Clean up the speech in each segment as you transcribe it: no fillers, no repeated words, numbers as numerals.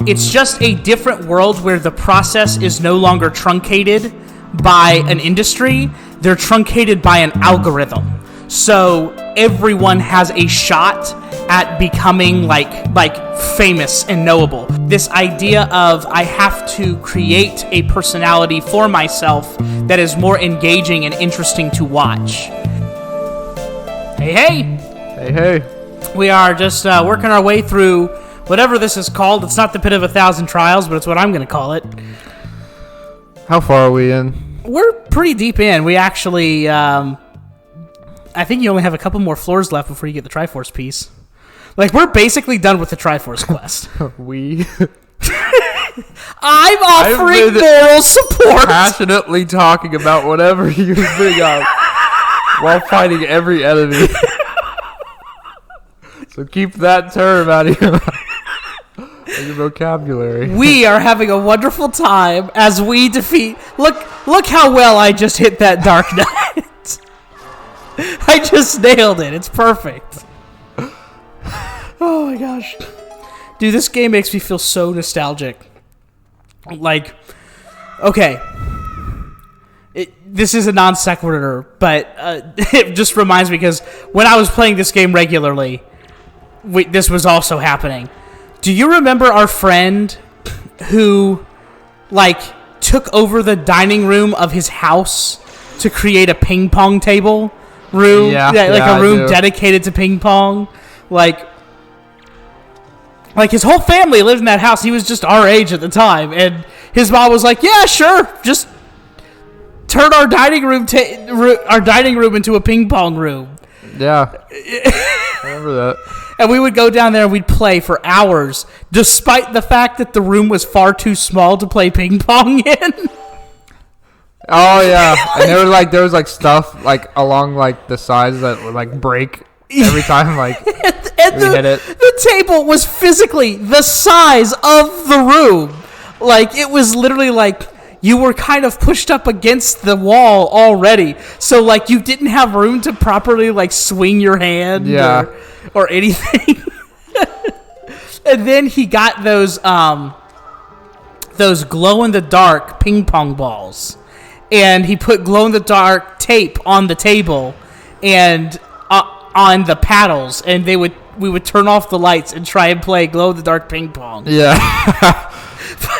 It's just a different world where the process is no longer truncated by an industry. They're truncated by an algorithm. So everyone has a shot at becoming like famous and knowable. This idea of I have to create a personality for myself that is more engaging and interesting to watch. Hey. We are just working our way through whatever this is called. It's not the Pit of 1,000 Trials, but it's what I'm going to call it. How far are we in? We're pretty deep in. We actually, I think you only have a couple more floors left before you get the Triforce piece. Like, we're basically done with the Triforce quest. I'm offering moral support. Passionately talking about whatever you bring up while fighting every enemy. So keep that term out of your vocabulary. We are having a wonderful time as we defeat... Look how well I just hit that Dark Knight. I just nailed it. It's perfect. Oh my gosh. Dude, this game makes me feel so nostalgic. Like, okay. This is a non sequitur, but it just reminds me because when I was playing this game regularly, this was also happening. Do you remember our friend who, like, took over the dining room of his house to create a ping pong table room? Yeah, a room dedicated to ping pong? Like, his whole family lived in that house. He was just our age at the time. And his mom was like, yeah, sure. Just turn our dining room into a ping pong room. Yeah. I remember that. And we would go down there and we'd play for hours, despite the fact that the room was far too small to play ping pong in. Oh, yeah. And there was stuff, like, along, like, the sides that would, like, break every time, like... And the table was physically the size of the room. Like, it was literally like you were kind of pushed up against the wall already. So, like, you didn't have room to properly, like, swing your hand or anything. And then he got those glow-in-the-dark ping pong balls. And he put glow-in-the-dark tape on the table and on the paddles. And we would turn off the lights and try and play glow-in-the-dark ping pong. Yeah.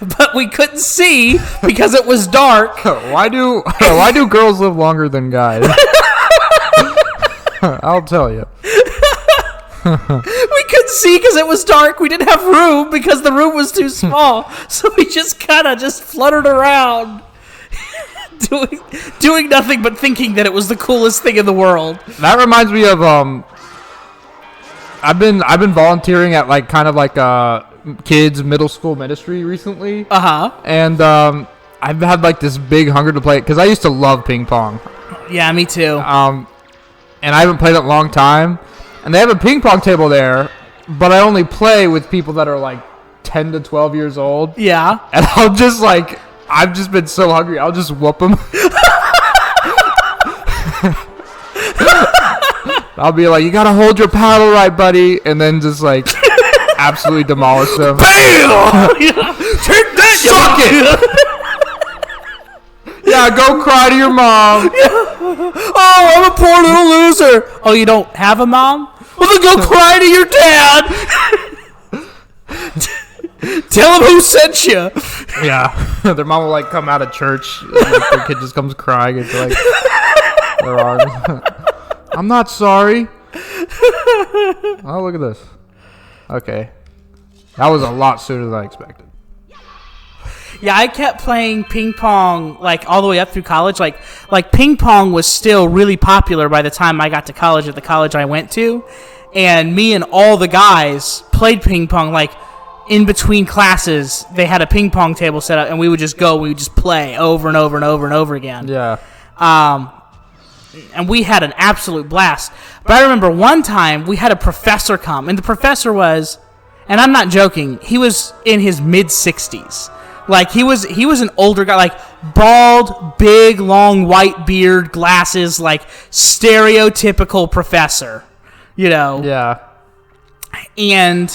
But we couldn't see because it was dark. Why do girls live longer than guys? I'll tell you. We couldn't see because it was dark. We didn't have room because the room was too small. So we just kind of fluttered around, doing nothing but thinking that it was the coolest thing in the world. That reminds me of I've been volunteering at like kind of like kids middle school ministry recently. And I've had like this big hunger to play it because I used to love ping pong. Yeah, me too. And I haven't played it in a long time. And they have a ping pong table there, but I only play with people that are like 10 to 12 years old. Yeah. And I've just been so hungry. I'll just whoop them. I'll be like, you gotta hold your paddle right, buddy, and then just like absolutely demolish them. Bam! Take that, suck it! Yeah, go cry to your mom. Oh, I'm a poor little loser. Oh, you don't have a mom? Well, then go cry to your dad. Tell him who sent you. Yeah, their mom will like come out of church, and like, their kid just comes crying into like their arms. I'm not sorry. Oh, look at this. Okay. That was a lot sooner than I expected. Yeah, I kept playing ping pong like all the way up through college. Like ping pong was still really popular by the time I got to college at the college I went to. And me and all the guys played ping pong. Like in between classes, they had a ping pong table set up and we would just play over and over and over and over again. Yeah. And we had an absolute blast. But I remember one time we had a professor come, and the professor was, and I'm not joking, he was in his mid-60s. Like, he was an older guy, like, bald, big, long, white beard, glasses, like, stereotypical professor, you know? Yeah. And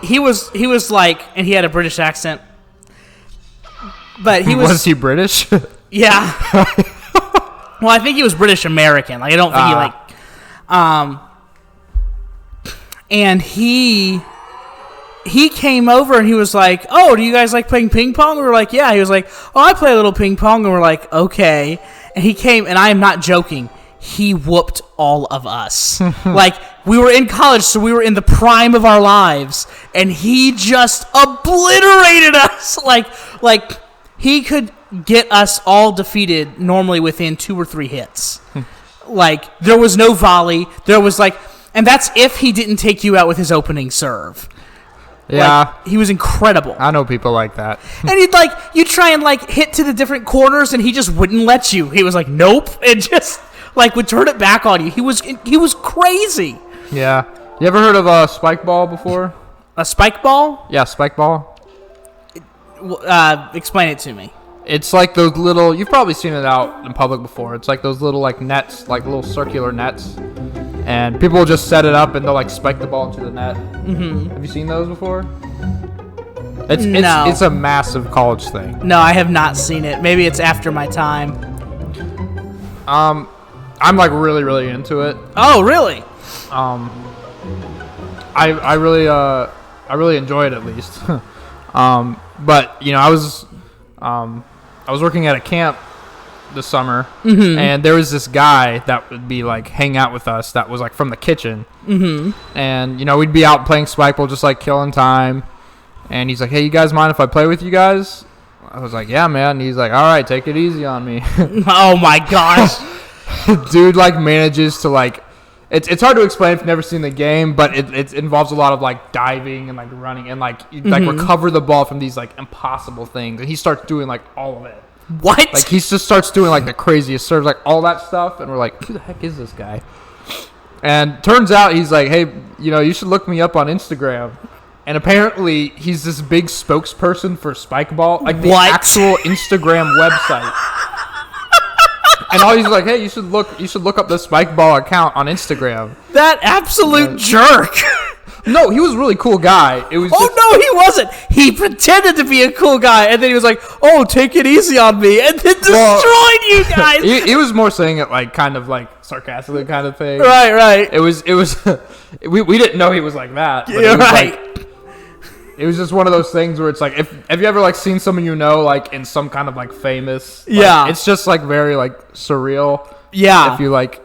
he was like, and he had a British accent, but he was he British? Yeah. Well, I think he was British American. Like I don't think and he came over and he was like, "Oh, do you guys like playing ping pong?" We were like, "Yeah." He was like, "Oh, I play a little ping pong," and we're like, "Okay." And he came, and I am not joking. He whooped all of us. Like, we were in college, so we were in the prime of our lives, and he just obliterated us. Like he could get us all defeated normally within 2 or 3 hits. Like, there was no volley. There was, like, and that's if he didn't take you out with his opening serve. Yeah. Like, he was incredible. I know people like that. And you'd try and, like, hit to the different corners, and he just wouldn't let you. He was like, nope, and just, like, would turn it back on you. He was crazy. Yeah. You ever heard of a spike ball before? A spike ball? Yeah, spike ball. Explain it to me. It's like those little, you've probably seen it out in public before. It's like those little, like, nets, like little circular nets. And people will just set it up and they'll, like, spike the ball into the net. Mm-hmm. Have you seen those before? No. It's a massive college thing. No, I have not seen it. Maybe it's after my time. I'm, like, really, really into it. Oh, really? I really enjoy it, at least. But, you know, I was working at a camp this summer, and there was this guy that would be like hang out with us that was like from the kitchen, and you know we'd be out playing spike ball, just like killing time, and he's like, "Hey, you guys mind if I play with you guys?" I was like, "Yeah, man." And he's like, "All right, take it easy on me." Oh my gosh. Dude like manages to like, it's hard to explain if you've never seen the game, but it involves a lot of like diving and like running and like recover the ball from these like impossible things, and he starts doing like all of it. What? Like he just starts doing like the craziest serves, like all that stuff, and we're like, who the heck is this guy? And turns out he's like, hey, you know, you should look me up on Instagram. And apparently he's this big spokesperson for Spikeball, like the actual Instagram website. And all he's like, hey, you should look up the Spikeball account on Instagram. That absolute jerk. No, he was a really cool guy. It was. No, he wasn't. He pretended to be a cool guy, and then he was like, "Oh, take it easy on me," and then destroyed you guys. He was more saying it like kind of like sarcastically kind of thing. Right. It was. We didn't know he was like that. But You're it was right. Like, it was just one of those things where it's like, have you ever like seen someone you know like in some kind of like famous? Like, yeah. It's just like very like surreal. Yeah. If you like,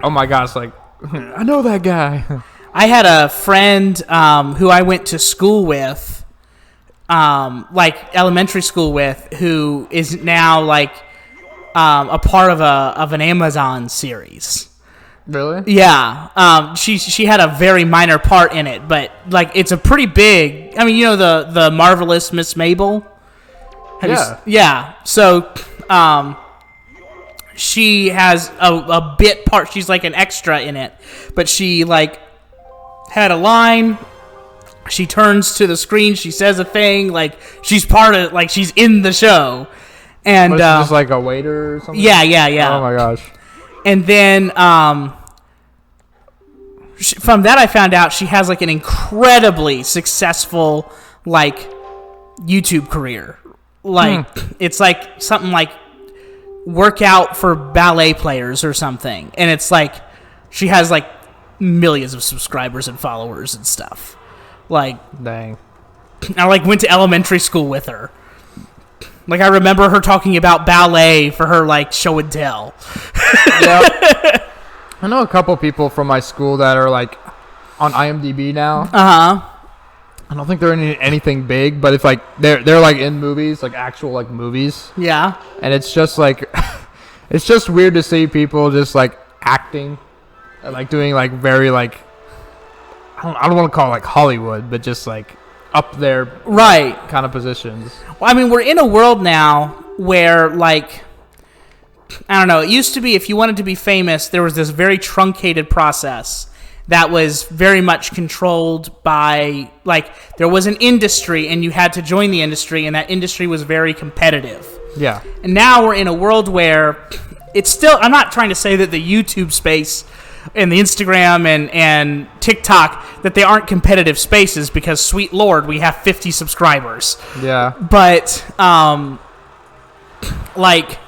oh my gosh, like I know that guy. I had a friend who I went to school with, like elementary school with, who is now like a part of an Amazon series. Really? Yeah. She had a very minor part in it, but like it's a pretty big. I mean, you know the Marvelous Miss Mabel. Yeah. So, she has a bit part. She's like an extra in it, but she like had a line. She turns to the screen. She says a thing. Like she's part of. Like she's in the show. And just like a waiter or something. Yeah. Oh my gosh. And then from that I found out she has like an incredibly successful like YouTube career. Like it's like something like workout for ballet players or something. And it's like she has like millions of subscribers and followers and stuff. Like, dang. I like went to elementary school with her. Like I remember her talking about ballet for her like show and tell. Yeah. I know a couple people from my school that are like on IMDb now. I don't think they're in anything big, but if like they're like in movies, like actual like movies. Yeah. And it's just like it's just weird to see people just like acting and like doing like very like I don't want to call it like Hollywood, but just like up there right kind of positions. Well, I mean, we're in a world now where like I don't know, it used to be if you wanted to be famous, there was this very truncated process that was very much controlled by, like, there was an industry and you had to join the industry, and that industry was very competitive. Yeah. And now we're in a world where it's still, I'm not trying to say that the YouTube space and the Instagram and TikTok that they aren't competitive spaces because, sweet Lord, we have 50 subscribers. Yeah. But, like,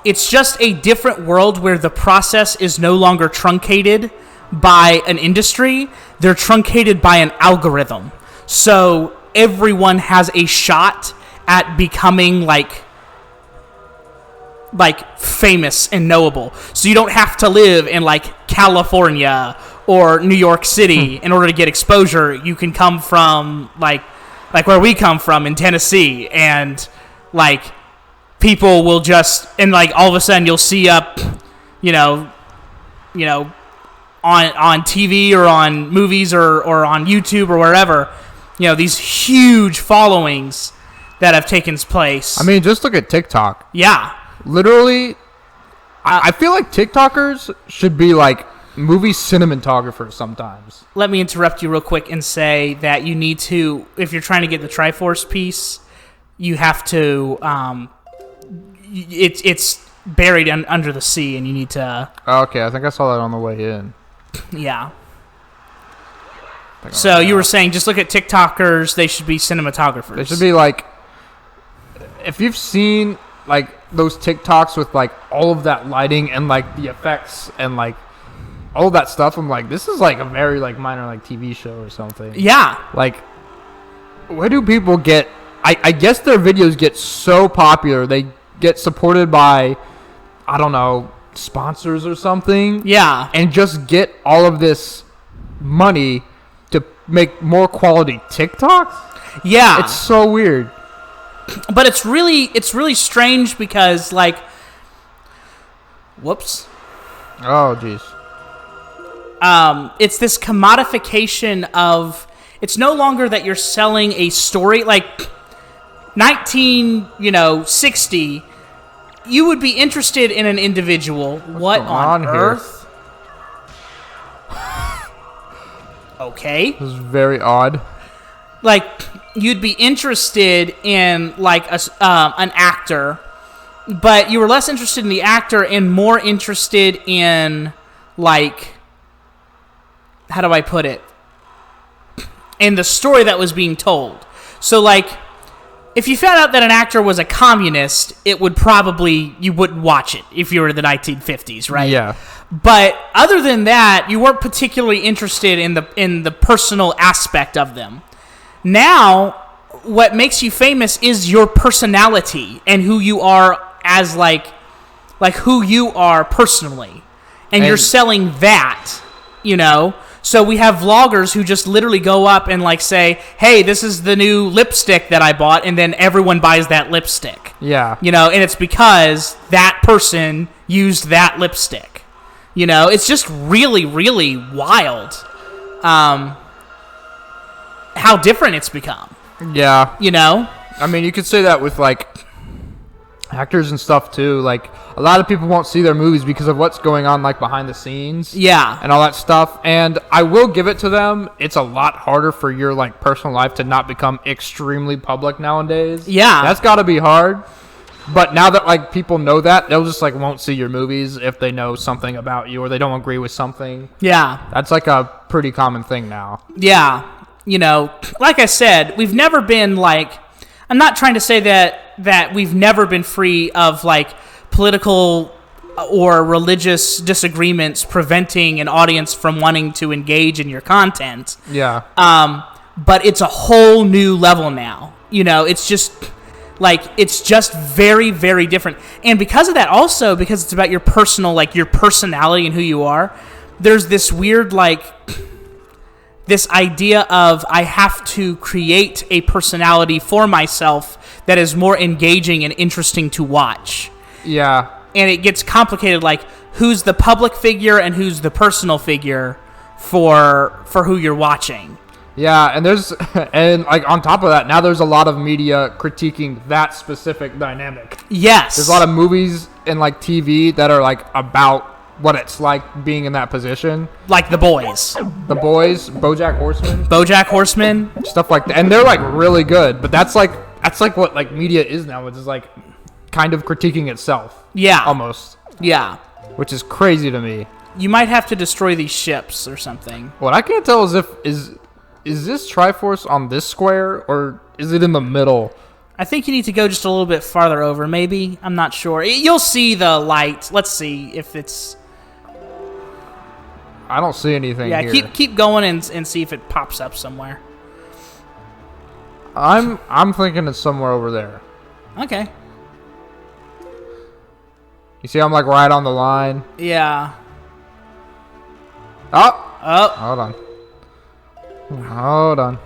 it's just a different world where the process is no longer truncated by an industry. They're truncated by an algorithm. So everyone has a shot at becoming, like famous and knowable. So you don't have to live in like California or New York City in order to get exposure. You can come from like where we come from in Tennessee, and like people will just, and like all of a sudden you'll see up, you know, on TV or on movies or on YouTube or wherever, you know, these huge followings that have taken place. I mean, just look at TikTok. Yeah. Literally, I feel like TikTokers should be like movie cinematographers sometimes. Let me interrupt you real quick and say that you need to, if you're trying to get the Triforce piece, you have to, it's buried under the sea, and you need to... Okay, I think I saw that on the way in. Yeah. So you were saying, just look at TikTokers, they should be cinematographers. They should be like, if you've seen like those TikToks with like all of that lighting and like the effects and like all of that stuff, I'm like, this is like a very like minor like TV show or something. Yeah. Like, where do people get... I guess their videos get so popular, they get supported by, I don't know, sponsors or something. Yeah. And just get all of this money to make more quality TikToks? Yeah. It's so weird. But it's really strange because, like, whoops. Oh, jeez. It's this commodification of, it's no longer that you're selling a story, like 1960, you would be interested in an individual. What on earth? Okay. This is very odd. Like, you'd be interested in like an actor, but you were less interested in the actor and more interested in, like, how do I put it? In the story that was being told. So, like, if you found out that an actor was a communist, it would probably, you wouldn't watch it if you were in the 1950s, right? Yeah. But other than that, you weren't particularly interested in the personal aspect of them. Now, what makes you famous is your personality and who you are as like who you are personally. And you're selling that, you know? So we have vloggers who just literally go up and like say, hey, this is the new lipstick that I bought, and then everyone buys that lipstick. Yeah. You know, and it's because that person used that lipstick. You know, it's just really, really wild how different it's become. Yeah. You know? I mean, you could say that with like actors and stuff too. Like, a lot of people won't see their movies because of what's going on like behind the scenes. Yeah. And all that stuff. And I will give it to them. It's a lot harder for your like personal life to not become extremely public nowadays. Yeah. That's got to be hard. But now that like people know that, they'll just like won't see your movies if they know something about you or they don't agree with something. Yeah. That's like a pretty common thing now. Yeah. You know, like I said, we've never been like, I'm not trying to say that we've never been free of like political or religious disagreements preventing an audience from wanting to engage in your content. Yeah. But it's a whole new level now. You know, it's just like, it's just very, very different. And because of that, also because it's about your personal, like your personality and who you are, there's this weird like this idea of I have to create a personality for myself that is more engaging and interesting to watch. Yeah. And it gets complicated, like who's the public figure and who's the personal figure for who you're watching. Yeah, and and like on top of that, now there's a lot of media critiquing that specific dynamic. Yes. There's a lot of movies and like TV that are like about what it's like being in that position. Like The Boys. The Boys, BoJack Horseman, stuff like that. And they're like really good, but that's like what like media is now. It's just like kind of critiquing itself. Yeah. Almost. Yeah. Which is crazy to me. You might have to destroy these ships or something. What I can't tell is this Triforce on this square, or is it in the middle? I think you need to go just a little bit farther over, maybe. I'm not sure. You'll see the light. Let's see if it's... I don't see anything here. Yeah, keep going and see if it pops up somewhere. I'm thinking it's somewhere over there. Okay. You see I'm like right on the line? Yeah. Oh! Oh. Hold on.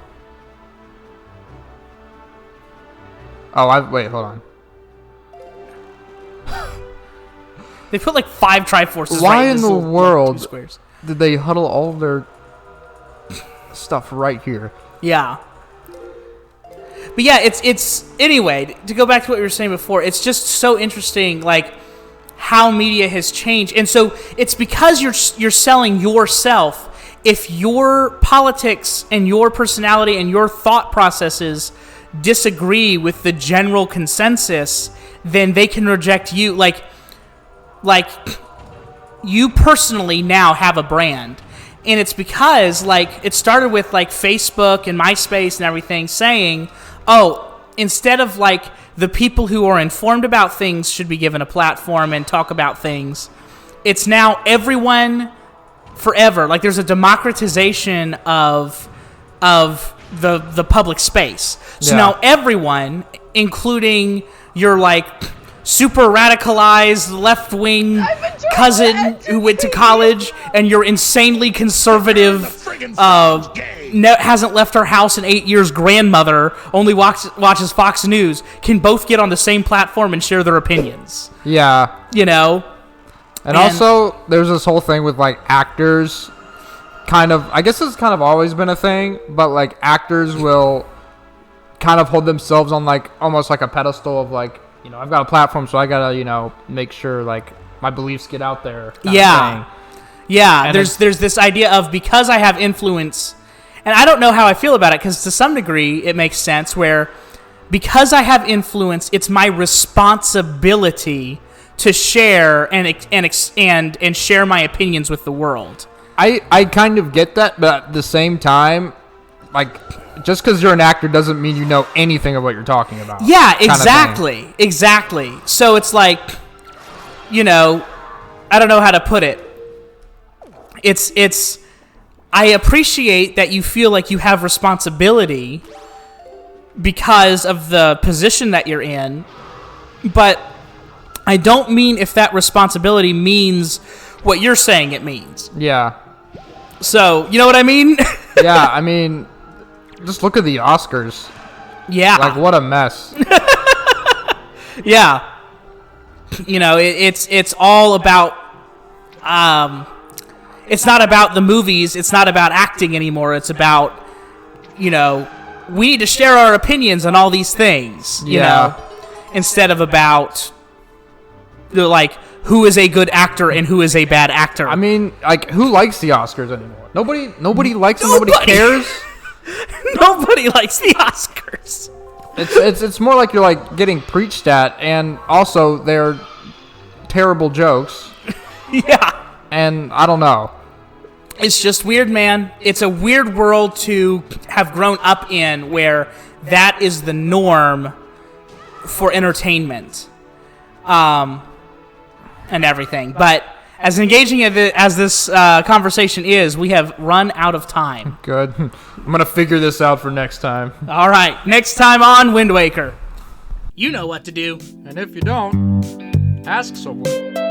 Oh, wait, hold on. They put like 5 Triforces Why right in the little, world two squares. Did they huddle all of their stuff right here? Yeah. But yeah, it's anyway, to go back to what you were saying before, it's just so interesting, like, how media has changed. And so it's because you're selling yourself. If your politics and your personality and your thought processes disagree with the general consensus, then they can reject you. Like you personally now have a brand. And it's because, like, it started with, like, Facebook and MySpace and everything saying, oh, instead of, like, the people who are informed about things should be given a platform and talk about things, it's now everyone forever. Like, there's a democratization of the public space. So now everyone, including your, like, super radicalized left-wing cousin who went to college and your insanely conservative hasn't left her house in 8 years grandmother only watches Fox News can both get on the same platform and share their opinions. Yeah. You know? And also, there's this whole thing with, like, actors. Kind of, I guess it's kind of always been a thing, but, like, actors will kind of hold themselves on, like, almost like a pedestal of, like, you know, I've got a platform, so I gotta, you know, make sure, like, my beliefs get out there. Yeah. Yeah, there's this idea of, because I have influence, and I don't know how I feel about it, because to some degree it makes sense, where because I have influence, it's my responsibility to share and share my opinions with the world. I kind of get that, but at the same time, like, just because you're an actor doesn't mean you know anything of what you're talking about. Yeah, exactly. So it's like, you know, I don't know how to put it. It's I appreciate that you feel like you have responsibility because of the position that you're in, but I don't mean if that responsibility means what you're saying it means. Yeah. So, you know what I mean? Yeah, I mean, just look at the Oscars. Yeah. Like, what a mess. Yeah. You know, it's all about it's not about the movies, it's not about acting anymore. It's about, you know, we need to share our opinions on all these things, you know, instead of about, like, who is a good actor and who is a bad actor. I mean, like, who likes the Oscars anymore? Nobody likes them. Nobody cares. Nobody likes the Oscars. It's more like you're, like, getting preached at, and also they're terrible jokes. Yeah. And I don't know. It's just weird, man. It's a weird world to have grown up in, where that is the norm for entertainment. And everything. But as engaging as this conversation is, we have run out of time. Good. I'm going to figure this out for next time. All right. Next time on Windwaker. You know what to do. And if you don't, ask someone.